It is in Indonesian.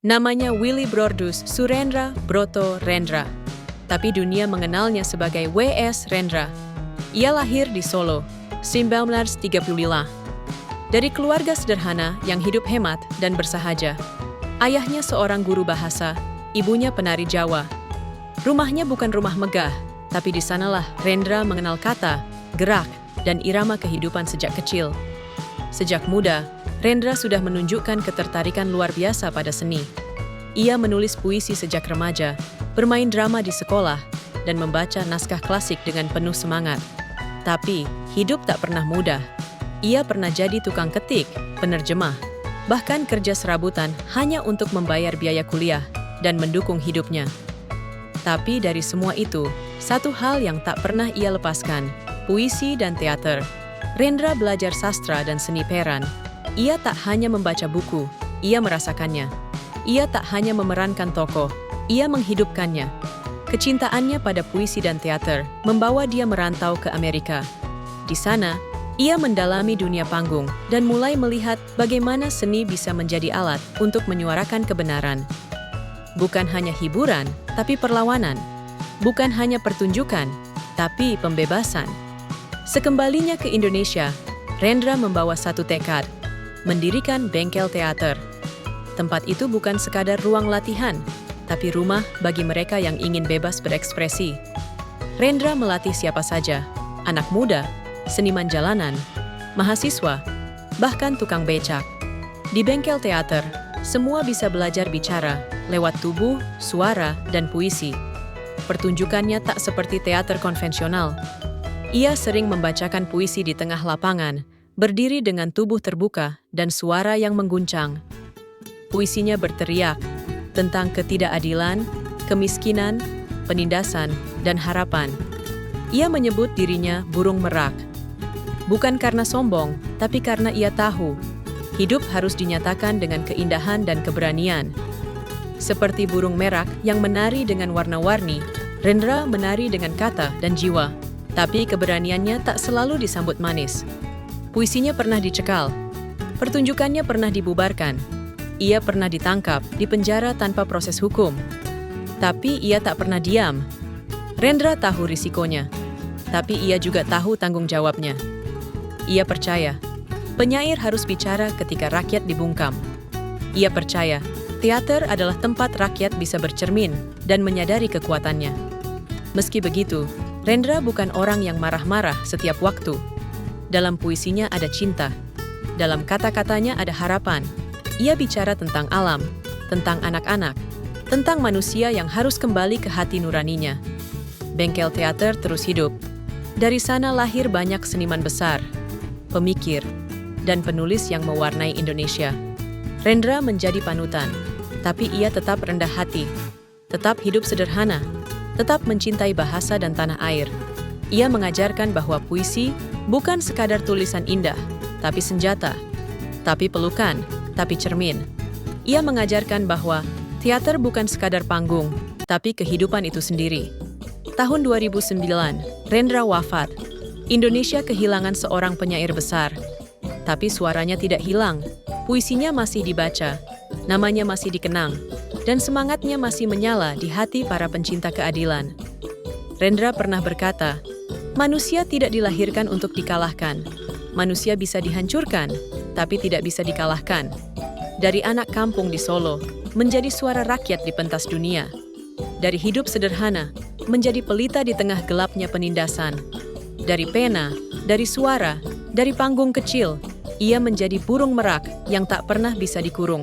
Namanya Willy Brodus Surendra Broto Rendra, tapi dunia mengenalnya sebagai W.S. Rendra. Ia lahir di Solo, 1935. Dari keluarga sederhana yang hidup hemat dan bersahaja. Ayahnya seorang guru bahasa, ibunya penari Jawa. Rumahnya bukan rumah megah, tapi di sanalah Rendra mengenal kata, gerak, dan irama kehidupan sejak kecil. Sejak muda, Rendra sudah menunjukkan ketertarikan luar biasa pada seni. Ia menulis puisi sejak remaja, bermain drama di sekolah, dan membaca naskah klasik dengan penuh semangat. Tapi, hidup tak pernah mudah. Ia pernah jadi tukang ketik, penerjemah, bahkan kerja serabutan hanya untuk membayar biaya kuliah dan mendukung hidupnya. Tapi dari semua itu, satu hal yang tak pernah ia lepaskan, puisi dan teater. Rendra belajar sastra dan seni peran. Ia tak hanya membaca buku, ia merasakannya. Ia tak hanya memerankan tokoh, ia menghidupkannya. Kecintaannya pada puisi dan teater membawa dia merantau ke Amerika. Di sana, ia mendalami dunia panggung dan mulai melihat bagaimana seni bisa menjadi alat untuk menyuarakan kebenaran. Bukan hanya hiburan, tapi perlawanan. Bukan hanya pertunjukan, tapi pembebasan. Sekembalinya ke Indonesia, Rendra membawa satu tekad, mendirikan bengkel teater. Tempat itu bukan sekadar ruang latihan, tapi rumah bagi mereka yang ingin bebas berekspresi. Rendra melatih siapa saja, anak muda, seniman jalanan, mahasiswa, bahkan tukang becak. Di bengkel teater, semua bisa belajar bicara lewat tubuh, suara, dan puisi. Pertunjukannya tak seperti teater konvensional. Ia sering membacakan puisi di tengah lapangan, berdiri dengan tubuh terbuka dan suara yang mengguncang. Puisinya berteriak tentang ketidakadilan, kemiskinan, penindasan, dan harapan. Ia menyebut dirinya burung merak. Bukan karena sombong, tapi karena ia tahu hidup harus dinyatakan dengan keindahan dan keberanian. Seperti burung merak yang menari dengan warna-warni, Rendra menari dengan kata dan jiwa. Tapi keberaniannya tak selalu disambut manis. Puisinya pernah dicekal, pertunjukannya pernah dibubarkan. Ia pernah ditangkap, dipenjara tanpa proses hukum. Tapi ia tak pernah diam. Rendra tahu risikonya, tapi ia juga tahu tanggung jawabnya. Ia percaya, penyair harus bicara ketika rakyat dibungkam. Ia percaya, teater adalah tempat rakyat bisa bercermin dan menyadari kekuatannya. Meski begitu, Rendra bukan orang yang marah-marah setiap waktu. Dalam puisinya ada cinta. Dalam kata-katanya ada harapan. Ia bicara tentang alam, tentang anak-anak, tentang manusia yang harus kembali ke hati nuraninya. Bengkel teater terus hidup. Dari sana lahir banyak seniman besar, pemikir, dan penulis yang mewarnai Indonesia. Rendra menjadi panutan, tapi ia tetap rendah hati, tetap hidup sederhana, tetap mencintai bahasa dan tanah air. Ia mengajarkan bahwa puisi bukan sekadar tulisan indah, tapi senjata, tapi pelukan, tapi cermin. Ia mengajarkan bahwa teater bukan sekadar panggung, tapi kehidupan itu sendiri. Tahun 2009, Rendra wafat. Indonesia kehilangan seorang penyair besar. Tapi suaranya tidak hilang, puisinya masih dibaca, namanya masih dikenang, dan semangatnya masih menyala di hati para pencinta keadilan. Rendra pernah berkata, manusia tidak dilahirkan untuk dikalahkan. Manusia bisa dihancurkan, tapi tidak bisa dikalahkan. Dari anak kampung di Solo, menjadi suara rakyat di pentas dunia. Dari hidup sederhana, menjadi pelita di tengah gelapnya penindasan. Dari pena, dari suara, dari panggung kecil, ia menjadi burung merak yang tak pernah bisa dikurung.